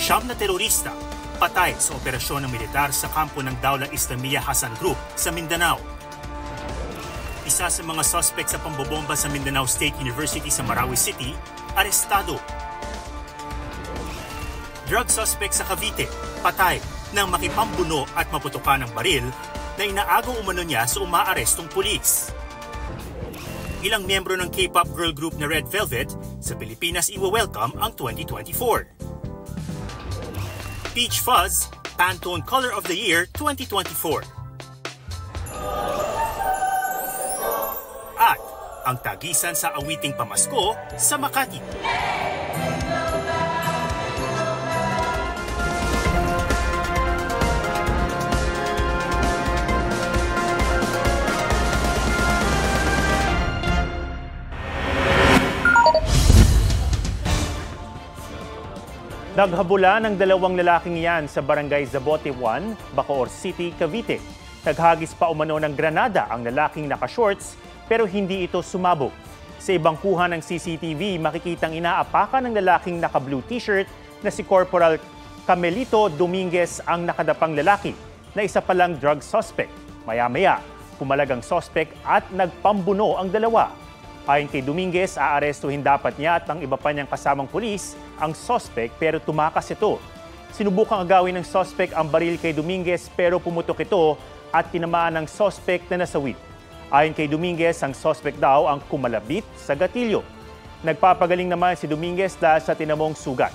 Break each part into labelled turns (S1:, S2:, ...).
S1: Siyam na terorista patay sa operasyon ng militar sa kampo ng Daulah Islamiyah Hassan Group sa Mindanao. Isa sa mga suspect sa pambobomba sa Mindanao State University sa Marawi City, arestado. Drug suspect sa Cavite, patay nang makipambuno at maputukan ng baril na inaagaw umano niya sa umaarestong pulis. Ilang miyembro ng K-pop girl group na Red Velvet sa Pilipinas iwa-welcome ang 2024. Peach Fuzz, Pantone Color of the Year 2024. At ang tagisan sa awiting pamasko sa Makati.
S2: Naghabula ng dalawang lalaking yan sa barangay Zabote 1, Bacoor City, Cavite. Naghagis pa umano ng granada ang lalaking naka-shorts pero hindi ito sumabog. Sa ibang kuha ng CCTV, makikitang inaapakan ng lalaking naka-blue t-shirt na si Corporal Camelito Dominguez ang nakadapang lalaki na isa palang drug suspect. Maya-maya, pumalag ang suspect at nagpambuno ang dalawa. Ayon kay Dominguez, aarestuhin dapat niya at ang iba pa niyang kasamang pulis ang suspect pero tumakas ito. Sinubukang agawin ng suspect ang baril kay Dominguez pero pumutok ito at tinamaan ng suspect na nasawit. Ayon kay Dominguez, ang suspect daw ang kumalabit sa gatilyo. Nagpapagaling naman si Dominguez dahil sa tinamong sugat.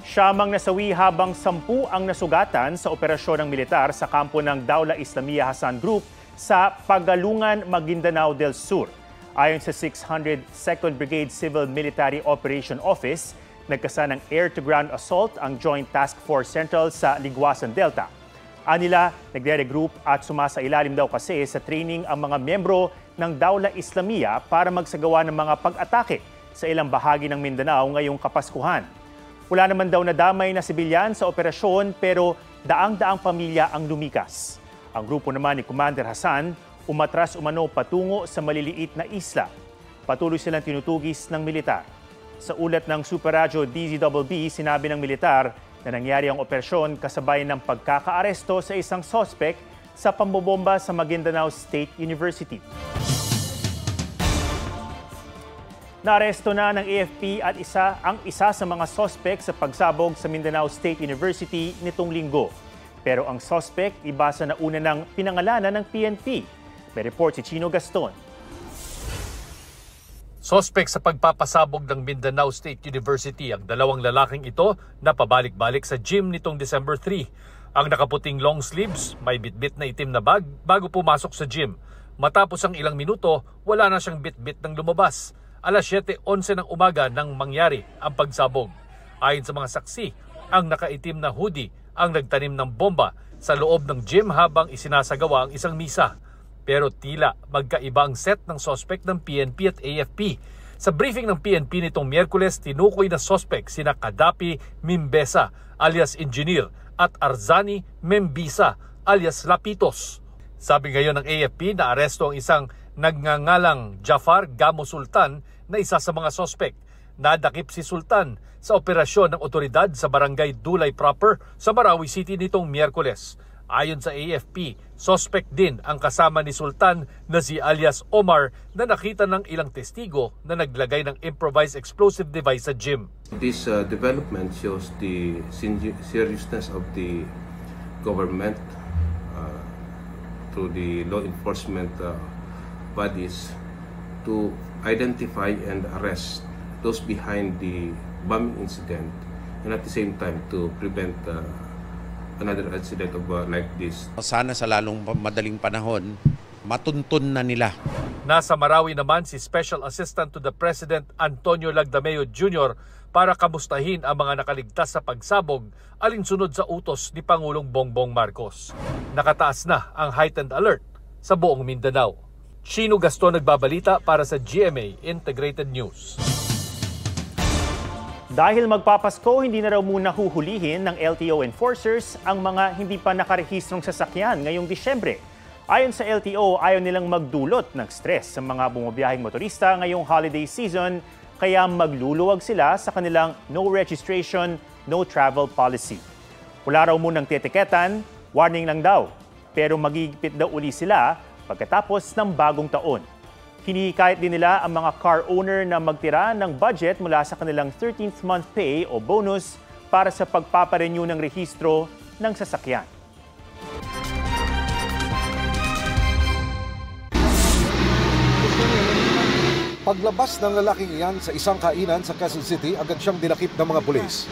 S2: Siyamang nasawi habang 10 ang nasugatan sa operasyon ng militar sa kampo ng Daulah Islamiyah Hassan Group sa Pagalungan, Maguindanao del Sur. Ayon sa 602nd Brigade Civil Military Operation Office, nagkasa ng air-to-ground assault ang Joint Task Force Central sa Liguasan Delta. Anila, nagre-regroup at sumasailalim daw kasi sa training ang mga miyembro ng Daulah Islamiyah para magsagawa ng mga pag-atake sa ilang bahagi ng Mindanao ngayong Kapaskuhan. Wala naman daw nadamay na sibilyan sa operasyon pero daang-daang pamilya ang lumikas. Ang grupo naman ni Commander Hassan umatras umano patungo sa maliliit na isla. Patuloy silang tinutugis ng militar. Sa ulat ng Super Radyo DZBB, sinabi ng militar na nangyari ang operasyon kasabay ng pagkakaaresto sa isang suspect sa pambobomba sa Maguindanao State University. Naaresto na ng AFP at isa sa mga suspect sa pagsabog sa Mindanao State University nitong linggo. Pero ang suspect, ibasa na una ng pinangalanan ng PNP. May report si Chino Gaston.
S3: Suspect sa pagpapasabog ng Mindanao State University ang dalawang lalaking ito na pabalik-balik sa gym nitong December 3. Ang nakaputing long sleeves, may bitbit na itim na bag bago pumasok sa gym. Matapos ang ilang minuto, wala na siyang bitbit ng lumabas. Alas 7:11 ng umaga nang mangyari ang pagsabog. Ayon sa mga saksi, ang nakaitim na hoodie ang nagtanim ng bomba sa loob ng gym habang isinasagawa ang isang misa. Pero tila magkaiba ang set ng suspect ng PNP at AFP. Sa briefing ng PNP nitong Miyerkules, tinukoy na suspect sina Kadapi Mimbesa alias Engineer at Arzani Membisa alias Lapitos. Sabi ngayon ng AFP na aresto ang isang nagngangalang Jafar Gamo Sultan na isa sa mga suspect. Nadakip si Sultan sa operasyon ng otoridad sa barangay Dulay Proper sa Marawi City nitong Miyerkules. Ayon sa AFP, suspect din ang kasama ni Sultan na si alias Omar na nakita ng ilang testigo na naglagay ng improvised explosive device sa gym.
S4: This development shows the seriousness of the government to the law enforcement bodies to identify and arrest those behind the bombing incident and at the same time to prevent another incident of like this.
S5: Sana sa lalong madaling panahon, matuntun na nila.
S3: Nasa Marawi naman si Special Assistant to the President Antonio Lagdameo Jr. para kamustahin ang mga nakaligtas sa pagsabog alinsunod sa utos ni Pangulong Bongbong Marcos. Nakataas na ang heightened alert sa buong Mindanao. Chino Gaston nagbabalita para sa GMA Integrated News.
S2: Dahil magpapasko, hindi na raw muna huhulihin ng LTO enforcers ang mga hindi pa nakarehistrong sasakyan ngayong Disyembre. Ayon sa LTO, ayaw nilang magdulot ng stress sa mga bumabiyaheng motorista ngayong holiday season kaya magluluwag sila sa kanilang no registration, no travel policy. Wala raw munang titiketan, warning lang daw, pero magigipit daw uli sila pagkatapos ng bagong taon. Hinihikayat din nila ang mga car owner na magtira ng budget mula sa kanilang 13th month pay o bonus para sa pagpaparenew ng rehistro ng sasakyan.
S6: Paglabas ng lalaking iyan sa isang kainan sa Quezon City, agad siyang dinakip ng mga pulis.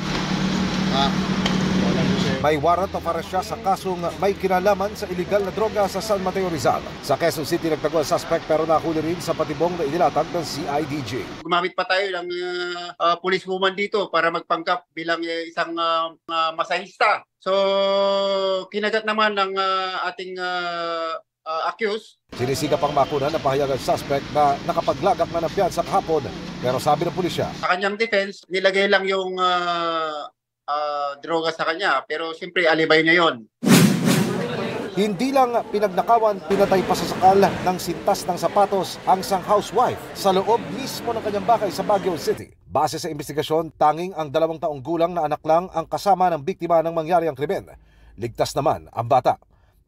S6: May warrant of arrest siya sa kasong may kinalaman sa iligal na droga sa San Mateo, Rizal. Sa Quezon City, nagtago ang suspect pero nahuli rin sa patibong na inilatag ng CIDG.
S7: Gumamit pa tayo ng policewoman dito para magpanggap bilang isang masahista. So, kinagat naman ng ating accused.
S6: Sinisiga pang makuna na pahayag ang suspect na nakapaglagak na ng piyansa kahapon, pero sabi ng pulisya,
S7: sa kanyang defense, nilagay lang yung droga sa kanya, pero siyempre alibay niya yon.
S6: hindi lang pinagnakawan, pinatay pa sa sakal ng sintas ng sapatos ang isang housewife sa loob mismo ng kanyang bahay sa Baguio City. Base sa investigasyon, tanging ang 2 taong gulang na anak lang ang kasama ng biktima ng mangyari ang krimen. Ligtas naman ang bata.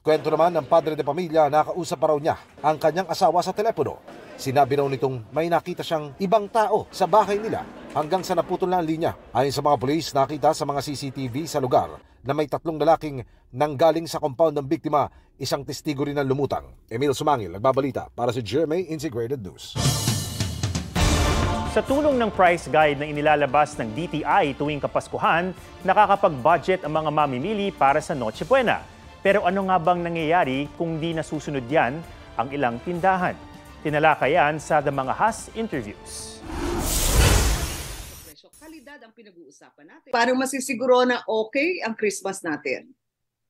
S6: Kwento naman ng padre de pamilya, nakausap pa raw niya ang kanyang asawa sa telepono. Sinabi raw nitong may nakita siyang ibang tao sa bahay nila hanggang sa naputol na ang linya. Ayon sa mga pulis, nakita sa mga CCTV sa lugar na may 3 lalaking nanggaling sa compound ng biktima, isang testigo rin ang lumutang. Emil Sumangil, nagbabalita para sa GMA Integrated News.
S2: Sa tulong ng price guide na inilalabas ng DTI tuwing Kapaskuhan, nakakapag-budget ang mga mamimili para sa Noche Buena. Pero ano nga bang nangyayari kung di nasusunod yan ang ilang tindahan? Tinalakayan sa The Mga Has Interviews.
S8: Kalidad ang pinag-uusapan natin. Para masisiguro na okay ang Christmas natin.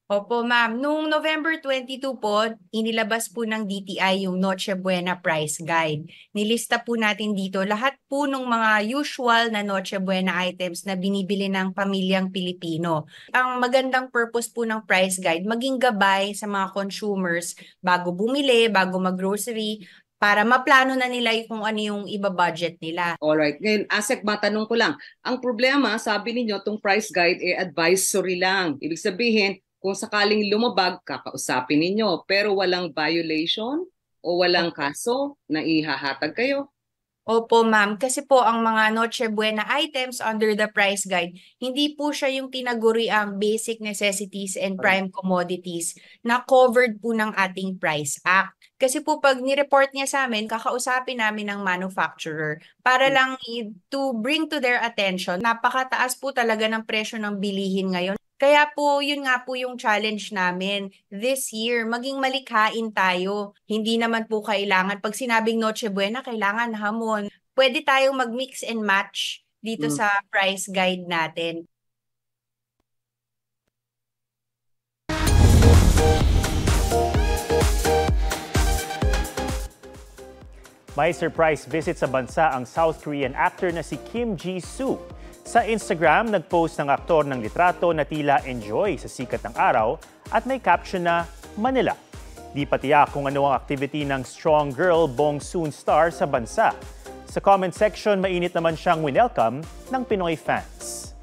S9: Opo, ma'am. Noong November 22 po, inilabas po ng DTI yung Noche Buena Price Guide. Nilista po natin dito lahat po ng mga usual na Noche Buena items na binibili ng pamilyang Pilipino. Ang magandang purpose po ng price guide, maging gabay sa mga consumers bago bumili, bago mag-grocery, para maplano na nila kung ano yung iba-budget nila.
S8: Alright. Ngayon, Asek, matanong ko lang. Ang problema, sabi ninyo, itong price guide advisory lang. Ibig sabihin, kung sakaling lumabag, kakausapin ninyo. Pero walang violation o walang kaso na ihahatag kayo?
S9: Opo, ma'am. Kasi po ang mga Noche Buena items under the price guide, hindi po siya yung tinaguri ang basic necessities and prime commodities na covered po ng ating Price Act. Kasi po pag ni-report niya sa amin, kakausapin namin ng manufacturer para lang to bring to their attention, napakataas po talaga ng presyo ng bilihin ngayon. Kaya po, yun nga po yung challenge namin this year, maging malikhain tayo. Hindi naman po kailangan, pag sinabing Noche Buena, kailangan hamon. Pwede tayong mag-mix and match dito sa price guide natin.
S2: May surprise visit sa bansa ang South Korean actor na si Kim Ji-soo. Sa Instagram, nag-post ng aktor ng litrato na tila enjoy sa sikat ng araw at may caption na Manila. Di pa tiyak kung ano ang activity ng strong girl Bong Soon star sa bansa. Sa comment section, mainit naman siyang winelcome ng Pinoy fans.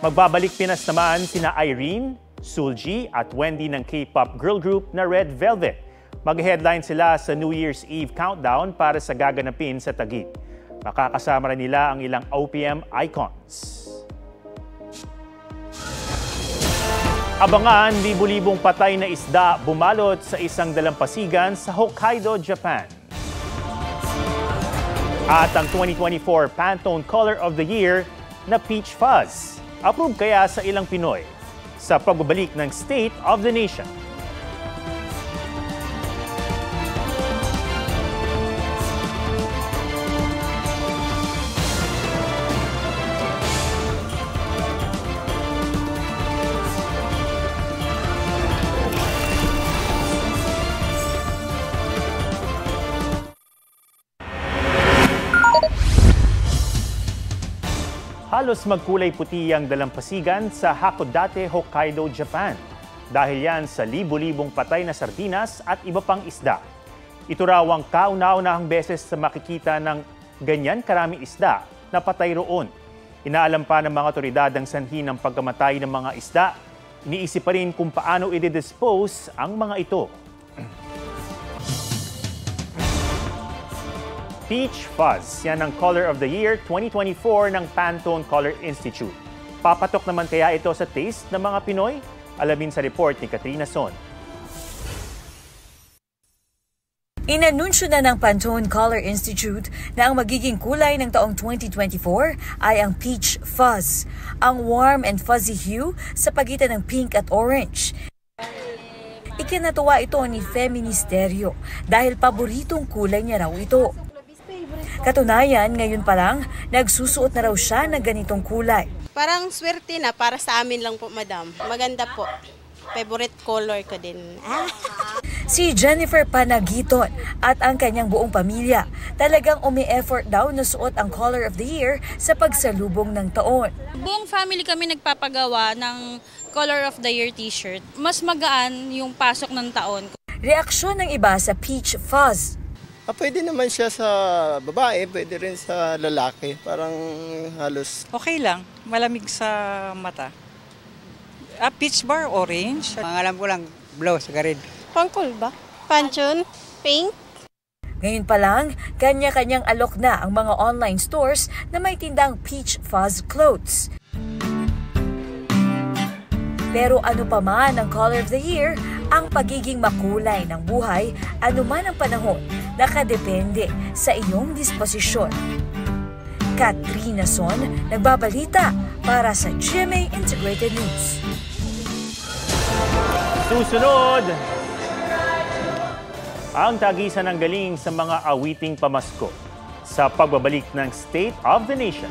S2: Magbabalik Pinas naman sina Irene, Sulji at Wendy ng K-pop girl group na Red Velvet. Mag-headline sila sa New Year's Eve countdown para sa gaganapin sa Taguig. Makakasama rin nila ang ilang OPM icons. Abangan, libu-libong patay na isda bumalot sa isang dalampasigan sa Hokkaido, Japan. At ang 2024 Pantone Color of the Year na Peach Fuzz. Approve kaya sa ilang Pinoy sa pagbabalik ng State of the Nation. Halos magkulay puti ang dalampasigan sa Hakodate, Hokkaido, Japan. Dahil yan sa libu-libong patay na sardinas at iba pang isda. Ito raw ang kauna-unahang beses sa makikita ng ganyan karaming isda na patay roon. Inaalam pa ng mga otoridad ang sanhi ng pagkamatay ng mga isda. Iniisip pa rin kung paano i-dispose ang mga ito. Peach Fuzz, yan ang Color of the Year 2024 ng Pantone Color Institute. Papatok naman kaya ito sa taste ng mga Pinoy? Alamin sa report ni Katrina Son.
S10: Inanunsyo na ng Pantone Color Institute na ang magiging kulay ng taong 2024 ay ang Peach Fuzz, ang warm and fuzzy hue sa pagitan ng pink at orange. Ikinatuwa ito ni Feministerio dahil paboritong kulay niya raw ito. Katunayan, ngayon pa lang, nagsusuot na raw siya ng ganitong kulay.
S11: Parang swerte na para sa amin lang po, madam. Maganda po. Favorite color ko din.
S10: Si Jennifer Panagiton at ang kanyang buong pamilya talagang umi-effort daw na suot ang Color of the Year sa pagsalubong ng taon.
S12: Buong family kami nagpapagawa ng Color of the Year t-shirt. Mas magaan yung pasok ng taon.
S10: Reaksyon ng iba sa Peach Fuzz.
S13: Pwede naman siya sa babae, pwede rin sa lalaki. Parang halos...
S14: Okay lang, malamig sa mata. Peach bar, orange.
S15: Ang alam ko lang, blue, sa red.
S11: Pangkul ba? Panchon? Pink?
S10: Ngayon pa lang, kanya-kanyang alok na ang mga online stores na may tindang Peach Fuzz clothes. Pero ano pa man ang Color of the Year, ang pagiging makulay ng buhay, anuman ang panahon, nakadepende sa iyong disposisyon. Katrina Son, nagbabalita para sa GMA Integrated News.
S2: Susunod, ang tagisan ng galing sa mga awiting pamasko sa pagbabalik ng State of the Nation.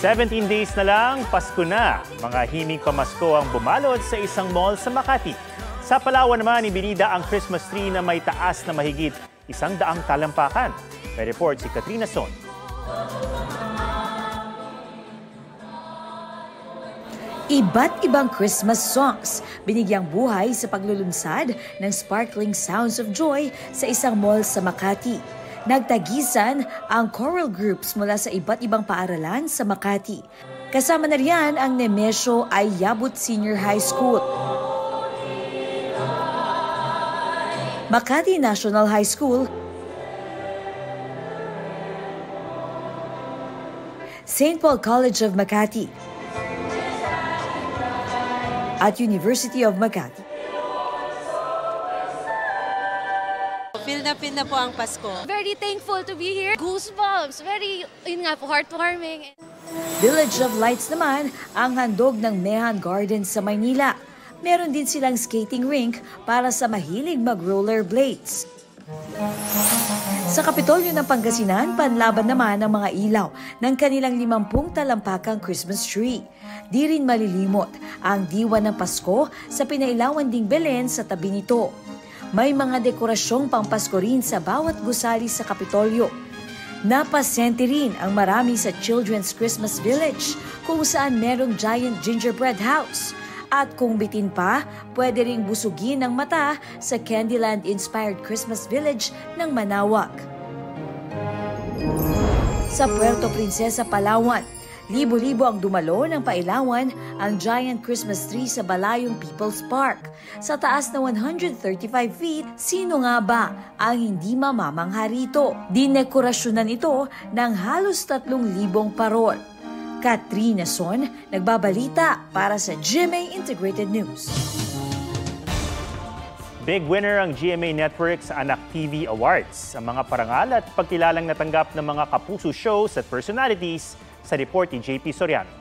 S2: "17 days na lang, Pasko na." Mga himig pamasko ang bumalot sa isang mall sa Makati. Sa Palawan naman, ibinida ang Christmas tree na may taas na mahigit 100 talampakan. May report si Katrina Son.
S10: Iba't ibang Christmas songs binigyang buhay sa paglulunsad ng sparkling sounds of joy sa isang mall sa Makati. Nagtagisan ang choral groups mula sa iba't ibang paaralan sa Makati. Kasama na riyan ang Nemesio Ayabut Senior High School, Makati National High School, St. Paul College of Makati, at University of Makati.
S11: Feel na po ang Pasko.
S16: Very thankful to be here. Goosebumps. Very, yun nga po, heartwarming.
S10: Village of Lights naman ang handog ng Mehan Gardens sa Maynila. Meron din silang skating rink para sa mahilig mag-rollerblades. Sa Kapitolyo ng Pangasinan, panlaban naman ang mga ilaw ng kanilang 50 talampakang Christmas tree. Di rin malilimot ang diwa ng Pasko sa pinailawan ding Belen sa tabi nito. May mga dekorasyong pampasko rin sa bawat gusali sa Kapitolyo. Napasente rin ang marami sa Children's Christmas Village kung saan merong giant gingerbread house. At kung bitin pa, pwede ring busugin ang mata sa Candyland-inspired Christmas Village ng Manaoag. Sa Puerto Princesa, Palawan, libo-libo ang dumalo ng pailawan ang giant Christmas tree sa Balayong People's Park. Sa taas na 135 feet, sino nga ba ang hindi mamamangha rito? Dinekorasyonan ito ng halos 3,000 parol. Katrina Son, nagbabalita para sa GMA Integrated News.
S2: Big winner ang GMA Network sa Anak TV Awards. Ang mga parangal at pagkilalang natanggap ng mga kapuso shows at personalities sa report ni JP Soriano.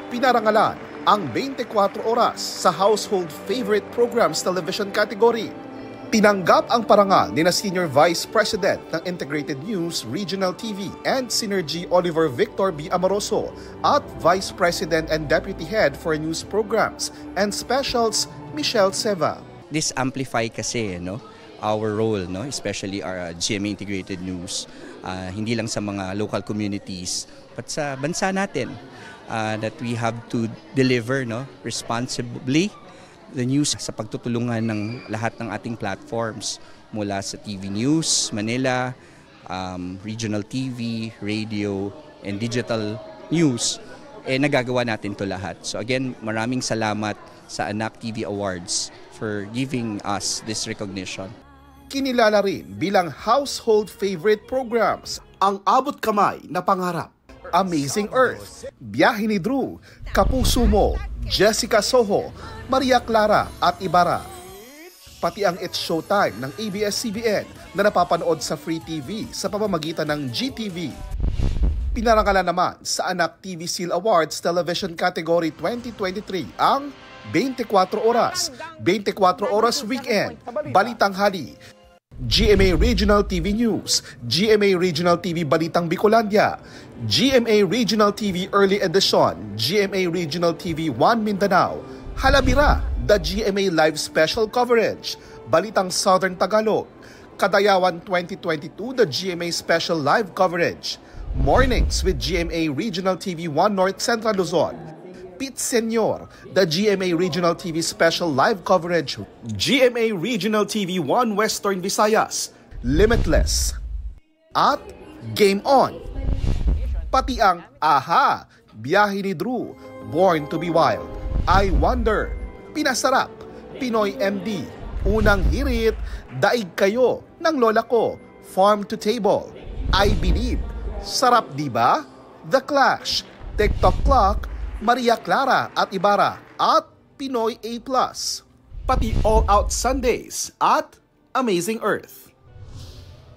S17: Pinarangalan ang 24 oras sa Household Favorite Programs Television category. Tinanggap ang parangal ni na Senior Vice President ng Integrated News Regional TV and Synergy Oliver Victor B. Amoroso at Vice President and Deputy Head for News Programs and Specials Michelle Seva.
S18: This amplify kasi, no? our role, no? Especially our GMA Integrated News, hindi lang sa mga local communities, but sa bansa natin, that we have to deliver, no, responsibly the news sa pagtutulungan ng lahat ng ating platforms mula sa TV News, Manila, regional TV, radio, and digital news, nagagawa natin to lahat. So again, maraming salamat sa Anak TV Awards for giving us this recognition.
S17: Kinilala rin bilang household favorite programs ang Abot Kamay na Pangarap, Amazing Earth, Biyahe ni Drew, Kapuso Mo, Jessica Soho, Maria Clara at Ibarra. Pati ang It's Showtime ng ABS-CBN na napapanood sa Free TV sa pamamagitan ng GTV. Pinarangalan naman sa Anak TV Seal Awards Television Category 2023 ang 24 Oras Weekend, Balitang Hali, GMA Regional TV News, GMA Regional TV Balitang Bicolandia, GMA Regional TV Early Edition, GMA Regional TV 1 Mindanao, Halabira, the GMA Live Special Coverage, Balitang Southern Tagalog, Kadayawan 2022, the GMA Special Live Coverage, Mornings with GMA Regional TV 1 North Central Luzon, Pit Senor, the GMA Regional TV Special Live Coverage, GMA Regional TV 1 Western Visayas, Limitless, at Game On. Pati ang Aha, Biyahe ni Drew, Born to be Wild, I Wonder, Pinasarap, Pinoy MD, Unang Hirit, Daig Kayo, ng Lola Ko, Farm to Table, I Believe, Sarap Diba, The Clash, TikTok Clock, Maria Clara at Ibarra, at Pinoy A+, pati All Out Sundays at Amazing Earth.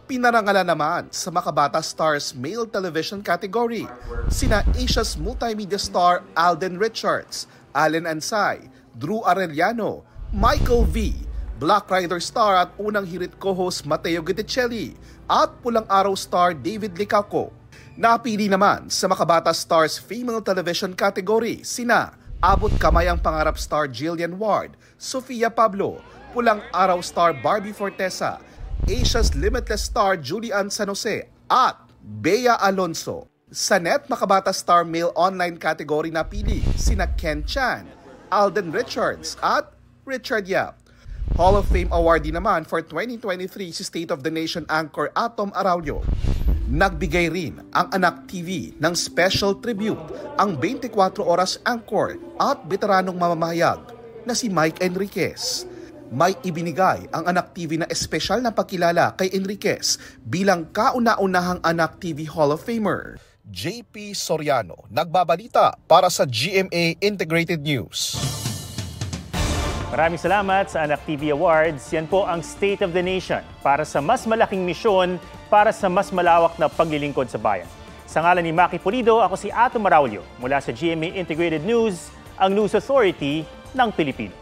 S17: Pinarangalan naman sa Makabata Stars Male Television category sina Asia's multimedia star Alden Richards, Allen Ansay, Drew Arellano, Michael V, Black Rider star at Unang Hirit co-host Mateo Guticelli, at Pulang Araw star David Licaco. Napili naman sa Makabata Stars Female Television category sina Abot Kamay ang Pangarap star Jillian Ward, Sofia Pablo, Pulang Araw star Barbie Fortesa, Asia's Limitless star Julian San Jose, at Bea Alonso. Sa Net Makabata Star Male Online category napili sina Ken Chan, Alden Richards, at Richard Yap. Hall of Fame awardee naman for 2023 si State of the Nation anchor Atom Araulio. Nagbigay rin ang Anak TV ng special tribute ang 24 oras anchor at veteranong mamamahayag na si Mike Enriquez. May ibinigay ang Anak TV na espesyal na pagkilala kay Enriquez bilang kauna-unahang Anak TV Hall of Famer. JP Soriano, nagbabalita para sa GMA Integrated News.
S2: Maraming salamat sa Anak TV Awards. Yan po ang State of the Nation para sa mas malaking misyon para sa mas malawak na paglilingkod sa bayan. Sa ngalan ni Maki Pulido, ako si Atom Araulio mula sa GMA Integrated News, ang News Authority ng Pilipino.